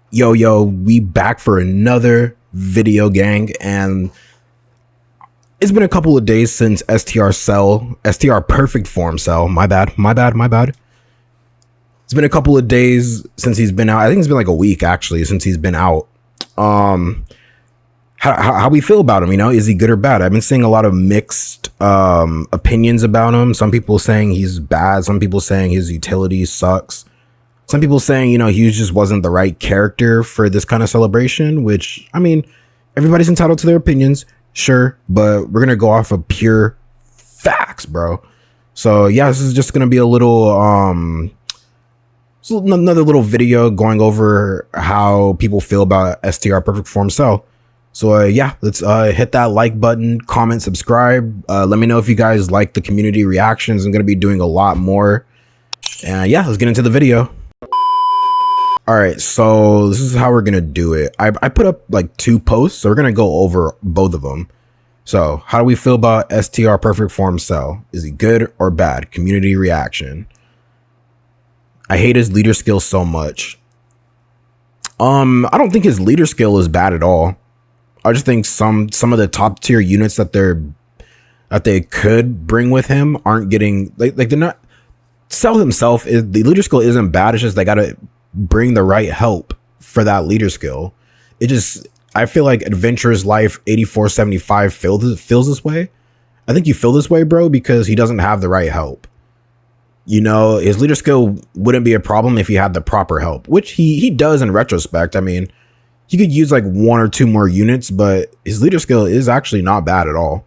Yo, we back for another video, gang, and it's been a couple of days since STR perfect form cell. My bad. It's been a couple of days since he's been out. I think it's been like a week actually since he's been out. How we feel about him? You know, is he good or bad? I've been seeing a lot of mixed opinions about him. Some people saying he's bad. Some people saying his utility sucks. Some people saying, you know, he just wasn't the right character for this kind of celebration, which, I mean, everybody's entitled to their opinions, sure, but we're going to go off of pure facts, bro. So, yeah, this is just going to be a little, another little video going over how people feel about STR Perfect Form Cell. So, yeah, let's hit that like button, comment, subscribe. Let me know if you guys like the community reactions. I'm going to be doing a lot more. And yeah, let's get into the video. All right, so this is how we're gonna do it. I put up like 2 posts, so we're gonna go over both of them. So how do we feel about STR Perfect Form Cell? Is he good or bad? Community reaction. I hate his leader skill so much. I don't think his leader skill is bad at all. I just think some of the top tier units that they could bring with him aren't getting like they're not. Cell himself is the leader skill isn't bad. It's just they gotta bring the right help for that leader skill. I feel like Adventurer's Life 8475 feels this way. I think you feel this way, bro, because he doesn't have the right help. You know, his leader skill wouldn't be a problem if he had the proper help, which he does in retrospect. I mean, he could use like 1 or 2 more units, but his leader skill is actually not bad at all.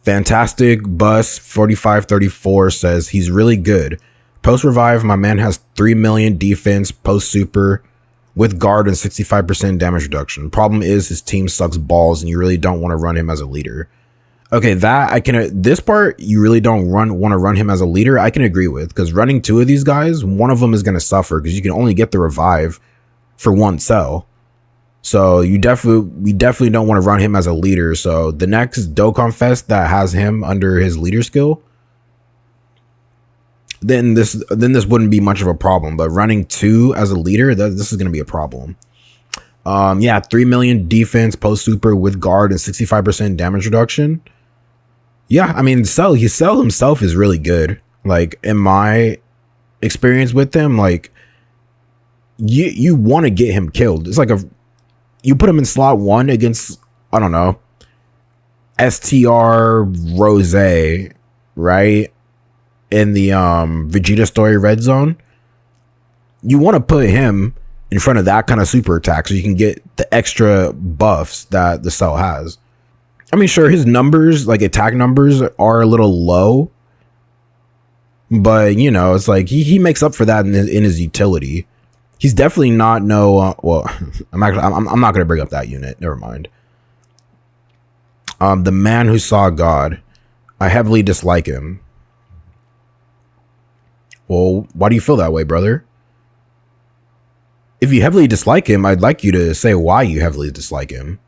Fantastic Bus 4534 says he's really good. Post revive, my man has 3 million defense, post super with guard and 65% damage reduction. Problem is his team sucks balls and you really don't want to run him as a leader. Okay, this part you really don't want to run him as a leader. I can agree with, because running 2 of these guys, one of them is going to suffer because you can only get the revive for 1 cell. So we definitely don't want to run him as a leader. So the next DOKKAN Fest that has him under his leader skill, then this wouldn't be much of a problem. But running 2 as a leader, this is going to be a problem. Yeah, 3 million defense, post super with guard and 65% damage reduction. Yeah, I mean, Cell himself is really good. Like, in my experience with him, like, you want to get him killed. It's like you put him in slot 1 against, I don't know, STR Rose, right? In the Vegeta story red zone, you want to put him in front of that kind of super attack so you can get the extra buffs that the cell has. I mean, sure, his numbers, like attack numbers, are a little low, but you know, it's like he makes up for that in his utility. He's definitely not well, I'm not gonna bring up that unit. Never mind. The man who saw God, I heavily dislike him. Well, why do you feel that way, brother? If you heavily dislike him, I'd like you to say why you heavily dislike him.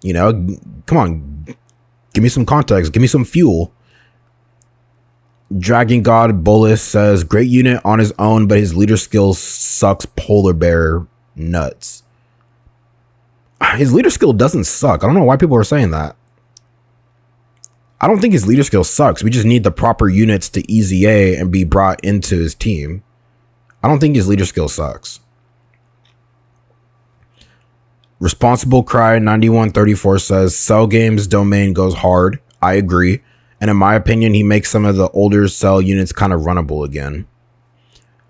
You know, come on, give me some context, give me some fuel. Dragon God Bolus says great unit on his own, but his leader skill sucks polar bear nuts. His leader skill doesn't suck. I don't know why people are saying that. I don't think his leader skill sucks. We just need the proper units to easy A and be brought into his team. I don't think his leader skill sucks. Responsible Cry 9134 says Cell Games domain goes hard. I agree. And in my opinion, he makes some of the older Cell units kind of runnable again.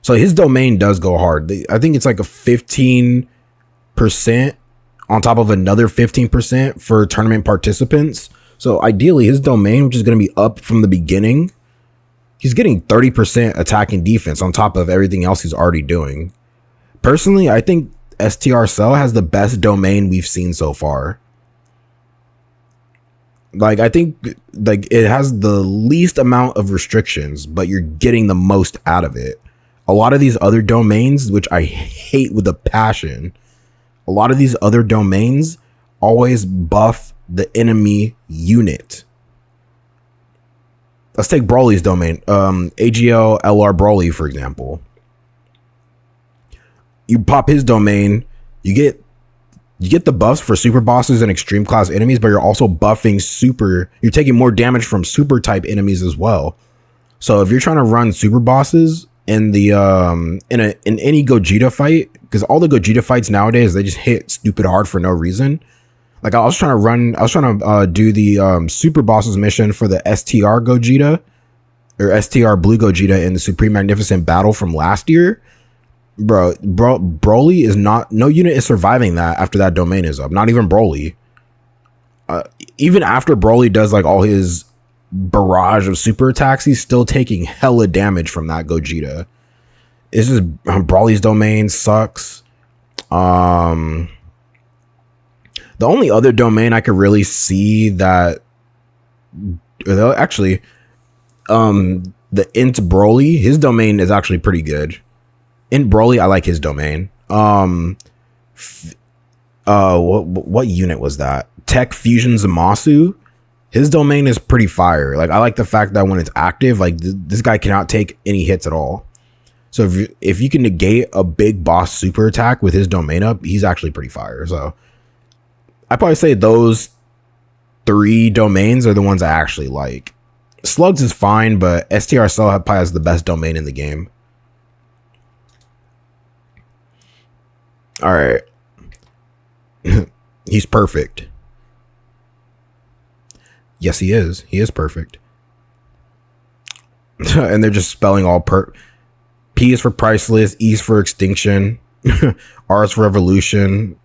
So his domain does go hard. I think it's like a 15% on top of another 15% for tournament participants. So ideally, his domain, which is going to be up from the beginning, he's getting 30% attacking defense on top of everything else he's already doing. Personally, I think STR Cell has the best domain we've seen so far. Like, I think like it has the least amount of restrictions, but you're getting the most out of it. A lot of these other domains, which I hate with a passion, a lot of these other domains always buff the enemy unit. Let's take Broly's domain. AGL LR Broly, for example. You pop his domain, you get the buffs for super bosses and extreme class enemies, but you're also buffing you're taking more damage from super type enemies as well. So if you're trying to run super bosses in the in any Gogeta fight, because all the Gogeta fights nowadays, they just hit stupid hard for no reason. Like I was trying to do the super bosses mission for the STR Gogeta or STR Blue Gogeta in the Supreme Magnificent Battle from last year. Bro, Broly is not, no unit is surviving that after that domain is up. Not even Broly. Even after Broly does like all his barrage of super attacks, he's still taking hella damage from that Gogeta. It's just Broly's domain sucks. The only other domain I could really see that actually the Int Broly, his domain is actually pretty good. In Broly, I like his domain. What unit was that? Tech Fusion Zamasu. His domain is pretty fire. Like I like the fact that when it's active, like this guy cannot take any hits at all. So if you can negate a big boss super attack with his domain up, he's actually pretty fire. So I'd probably say those 3 domains are the ones I actually like. Slugs is fine, but STR Cell probably has the best domain in the game. All right. He's perfect. Yes, he is. He is perfect. And they're just spelling all P is for priceless, E is for extinction, R is for revolution.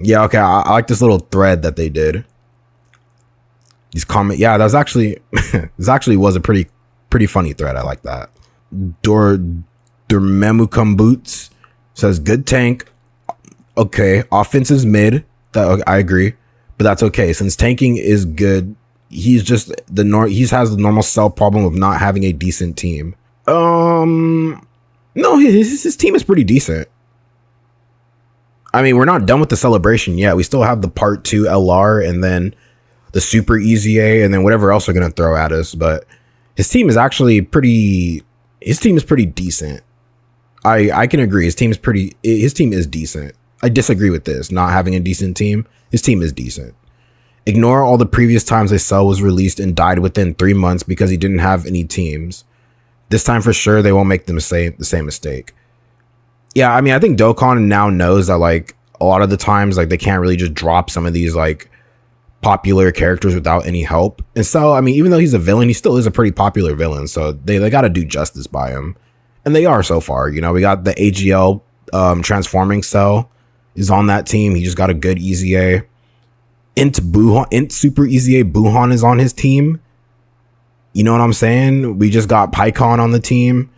Yeah, okay. I like this little thread that they did. These comment. Yeah, that was actually this actually was a pretty funny thread. I like that. Dormemukam Boots says good tank. Okay, offense is mid. That I agree, but that's okay since tanking is good. He's just he has the normal Cell problem of not having a decent team. No, his team is pretty decent. I mean, we're not done with the celebration yet. We still have the part 2 LR and then the super easy A and then whatever else they're gonna throw at us. But his team is actually pretty. His team is pretty decent. I can agree. His team is decent. I disagree with this, not having a decent team. His team is decent. Ignore all the previous times a Cell was released and died within 3 months because he didn't have any teams. This time for sure they won't make the same mistake. Yeah, I mean, I think DOKKAN now knows that like a lot of the times like they can't really just drop some of these like popular characters without any help. And so, I mean, even though he's a villain, he still is a pretty popular villain. So they got to do justice by him. And they are so far. You know, we got the AGL transforming Cell is on that team. He just got a good easy A. Int Super Easy A Buhan is on his team. You know what I'm saying? We just got Pycon on the team.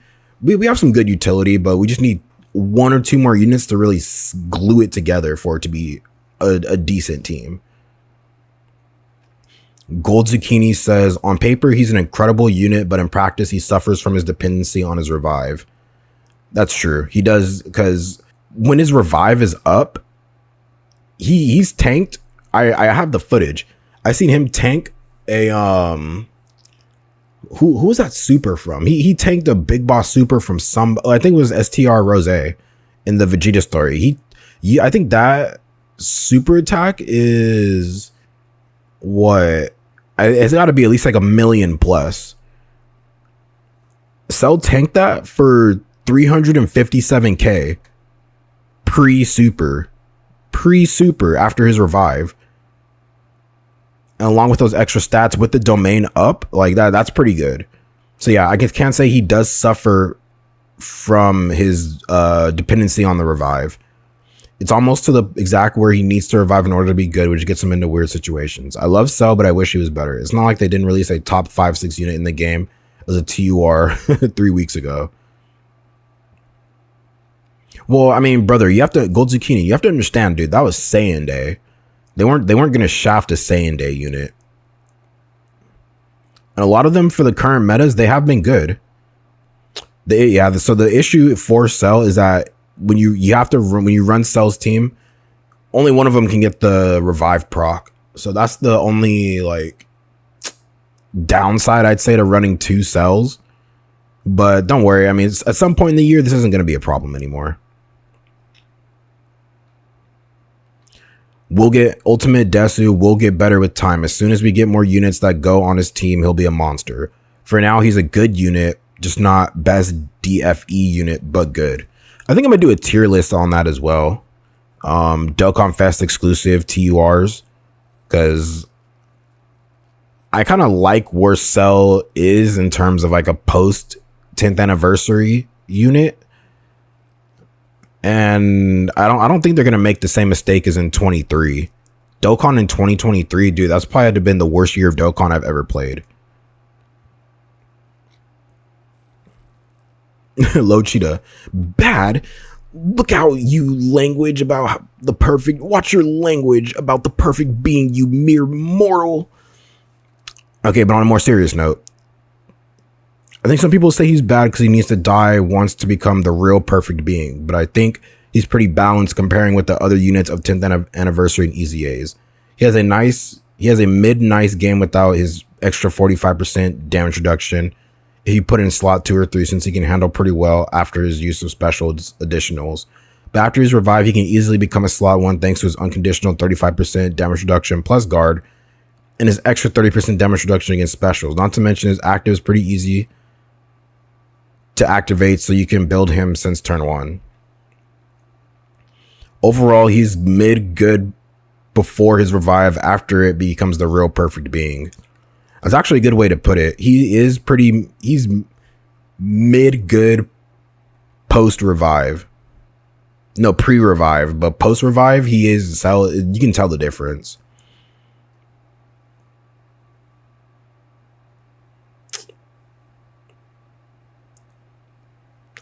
We have some good utility, but we just need 1 or 2 more units to really glue it together for it to be a decent team. Gold Zucchini says, on paper, he's an incredible unit, but in practice, he suffers from his dependency on his revive. That's true. He does, because when his revive is up, he's tanked. I have the footage. I seen him tank a who was that super from? He tanked a big boss super from I think it was STR Rose in the Vegeta story. I think that super attack is what? It's got to be at least like 1 million plus. Cell tanked that for 357k pre-super after his revive. And along with those extra stats with the domain up, like that's pretty good. So yeah, I can't say he does suffer from his dependency on the revive. It's almost to the exact where he needs to revive in order to be good, which gets him into weird situations. I love Cell, but I wish he was better. It's not like they didn't release a top 5-6 unit in the game as a TUR 3 weeks ago. Well, I mean, brother, you have to Gold Zucchini. You have to understand, dude. That was Saiyan Day. They weren't gonna shaft a Saiyan Day unit. And a lot of them for the current metas, they have been good. So the issue for Cell is that when you run Cell's team, only one of them can get the revive proc. So that's the only like downside I'd say to running 2 Cells. But don't worry. I mean, at some point in the year, this isn't going to be a problem anymore. We'll get Ultimate Desu. We'll get better with time. As soon as we get more units that go on his team, he'll be a monster. For now, he's a good unit, just not best DFE unit, but good. I think I'm going to do a tier list on that as well. Dokkan Fest exclusive TURs. Because I kind of like where Cell is in terms of like a post 10th anniversary unit. And I don't think they're going to make the same mistake as in 23. Dokkan in 2023, dude, that's probably had been the worst year of Dokkan I've ever played. Low Cheetah. Bad. Look how you language about the perfect. Watch your language about the perfect being, you mere mortal. Okay, but on a more serious note, I think some people say he's bad because he needs to die once to become the real perfect being. But I think he's pretty balanced comparing with the other units of 10th anniversary and EZAs. He has a mid-nice game without his extra 45% damage reduction. If you put in slot 2 or 3, since he can handle pretty well after his use of special additionals. But after his revive, he can easily become a slot 1 thanks to his unconditional 35% damage reduction plus guard and his extra 30% damage reduction against specials. Not to mention his active is pretty easy to activate, so you can build him since turn 1. Overall, he's mid-good before his revive. After it becomes the real perfect being. That's actually a good way to put it. He's mid-good post-revive. No, pre-revive, but post-revive, he is, you can tell the difference.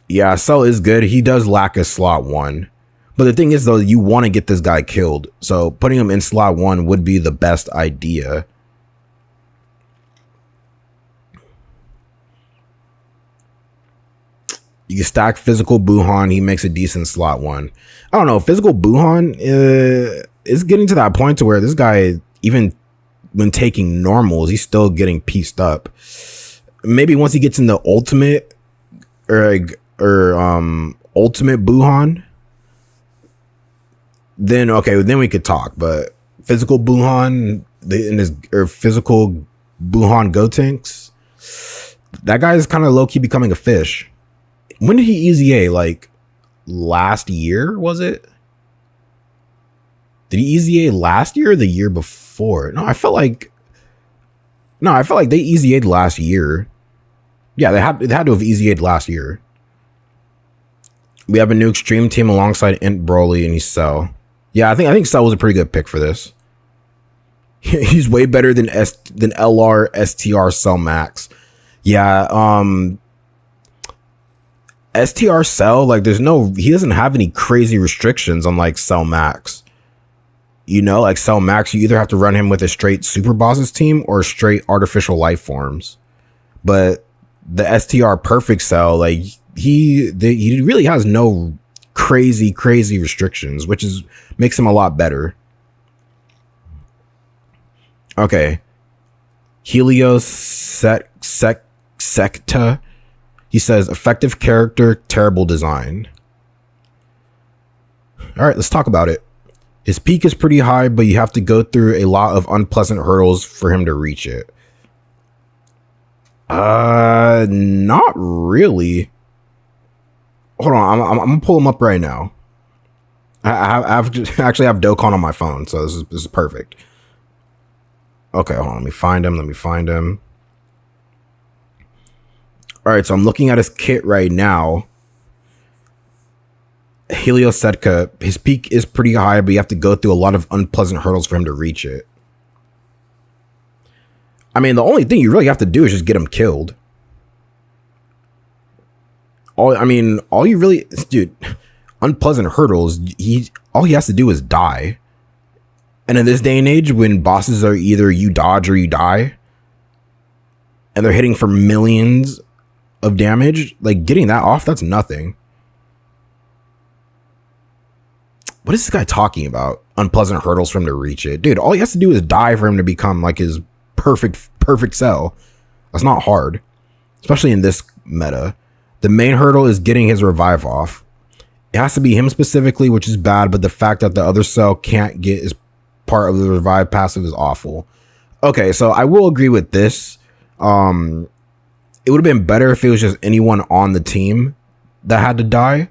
Yeah, Cell is good. He does lack a slot 1. But the thing is, though, you want to get this guy killed. So putting him in slot 1 would be the best idea. You can stack Physical Buhan. He makes a decent slot 1. I don't know. Physical Buhan is getting to that point to where this guy, even when taking normals, he's still getting pieced up. Maybe once he gets into Ultimate or Ultimate Buhan, then okay, then we could talk. But Physical Buhan Physical Buhan Gotenks, that guy is kind of low-key becoming a fish. When did he EZA? Like last year, was it? Did he EZA last year or the year before? No, I felt like they EZA'd last year. Yeah, they had to have EZA'd last year. We have a new extreme team alongside Int Broly, and he's Cell. Yeah, I think Cell was a pretty good pick for this. He's way better than LR STR Cell Max. Yeah, STR Cell, like he doesn't have any crazy restrictions on like Cell Max. You know, like Cell Max, you either have to run him with a straight Super Bosses team or straight artificial life forms. But the STR Perfect Cell, like he really has no crazy restrictions, which makes him a lot better. Okay. Helios Secta. He says, effective character, terrible design. All right, let's talk about it. His peak is pretty high, but you have to go through a lot of unpleasant hurdles for him to reach it. Not really. Hold on, I'm gonna pull him up right now. I actually have Dokkan on my phone, so this is perfect. Okay, hold on, let me find him. All right, so I'm looking at his kit right now. Helios Setka, his peak is pretty high, but you have to go through a lot of unpleasant hurdles for him to reach it. I mean, the only thing you really have to do is just get him killed. All you really, dude, unpleasant hurdles, all he has to do is die. And in this day and age, when bosses are either you dodge or you die, and they're hitting for millions of damage, like getting that off, that's nothing. What is this guy talking about? Unpleasant hurdles for him to reach it. Dude, all he has to do is die for him to become like his perfect Cell. That's not hard. Especially in this meta. The main hurdle is getting his revive off. It has to be him specifically, which is bad, but the fact that the other cell can't get his part of the revive passive is awful. Okay, so I will agree with this. It would have been better if it was just anyone on the team that had to die.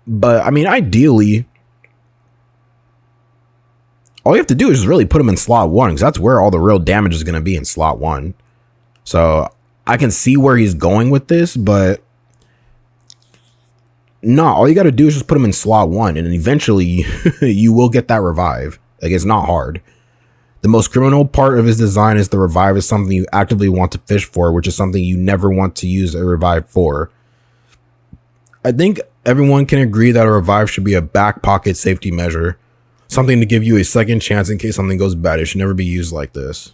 But I mean, ideally, all you have to do is just really put him in slot 1, because that's where all the real damage is going to be, in slot 1. So I can see where he's going with this, but no, all you got to do is just put him in slot 1, and eventually you will get that revive. Like, it's not hard. The most criminal part of his design is the revive is something you actively want to fish for, which is something you never want to use a revive for. I think everyone can agree that a revive should be a back pocket safety measure. Something to give you a second chance in case something goes bad. It should never be used like this.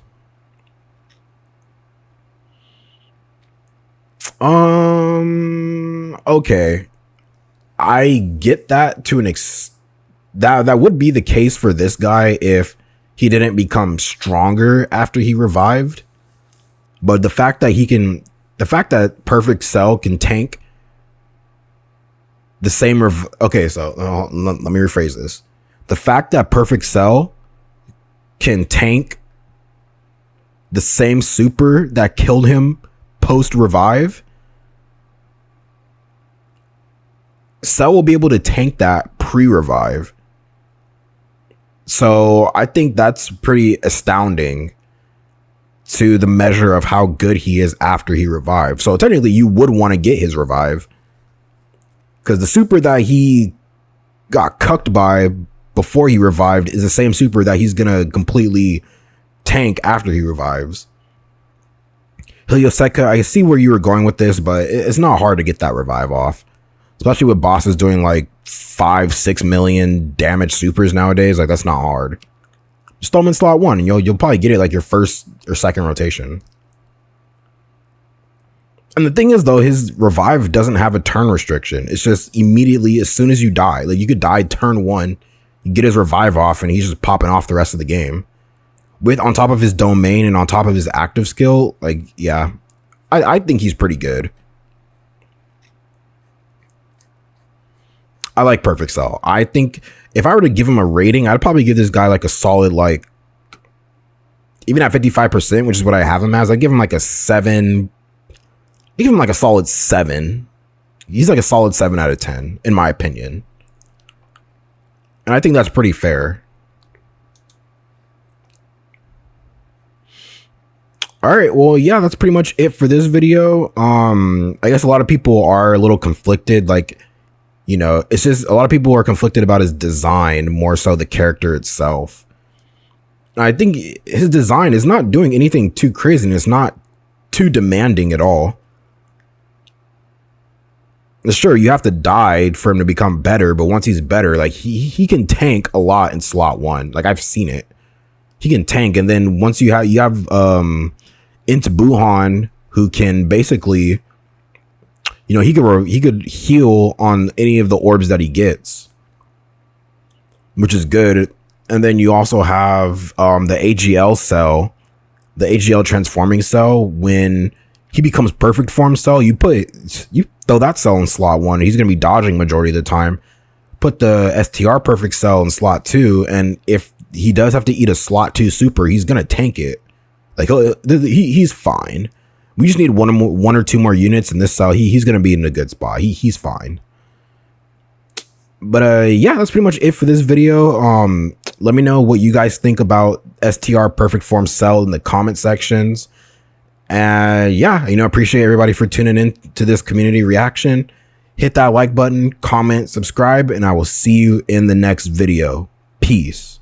Okay. I get that to an that would be the case for this guy if he didn't become stronger after he revived. But the fact that Perfect Cell can tank the same okay, so let me rephrase this. The fact that Perfect Cell can tank the same super that killed him post revive, Cell will be able to tank that pre-revive. So I think that's pretty astounding to the measure of how good he is after he revived. So technically you would want to get his revive, because the super that he got cucked by before he revived is the same super that he's gonna completely tank after he revives. Helioseka, I see where you were going with this, but it's not hard to get that revive off, especially with bosses doing like 5-6 million damage supers nowadays. Like, that's not hard. Just throw him in slot 1 and you'll probably get it like your first or second rotation. And the thing is, though, his revive doesn't have a turn restriction. It's just immediately as soon as you die. Like, you could die turn 1, you get his revive off, and he's just popping off the rest of the game. With on top of his domain and on top of his active skill, like, yeah, I think he's pretty good. I like Perfect Cell. I think if I were to give him a rating, I'd probably give this guy like a solid, like, even at 55%, which is what I have him as, I'd give him like a 7. I give him like a solid 7. He's like a solid 7 out of 10, in my opinion. And I think that's pretty fair. All right, well, yeah, that's pretty much it for this video. I guess a lot of people are a little conflicted. Like, you know, it's just a lot of people are conflicted about his design more so the character itself. And I think his design is not doing anything too crazy, and it's not too demanding at all. Sure, you have to die for him to become better, but once he's better, like, he can tank a lot in slot 1. Like, I've seen it. He can tank, and then once you have into Buhan, who can basically, you know, he could heal on any of the orbs that he gets, which is good. And then you also have the AGL cell, the AGL transforming cell. When he becomes perfect form cell, you throw that cell in slot 1. He's going to be dodging majority of the time. Put the STR perfect cell in slot 2, and if he does have to eat a slot 2 super, he's going to tank it. Like, he's fine. We just need one or two more units in this cell. He's going to be in a good spot. He's fine. But yeah, that's pretty much it for this video. Let me know what you guys think about STR perfect form cell in the comment sections. And yeah, you know, appreciate everybody for tuning in to this community reaction. Hit that like button, comment, subscribe, and I will see you in the next video. Peace.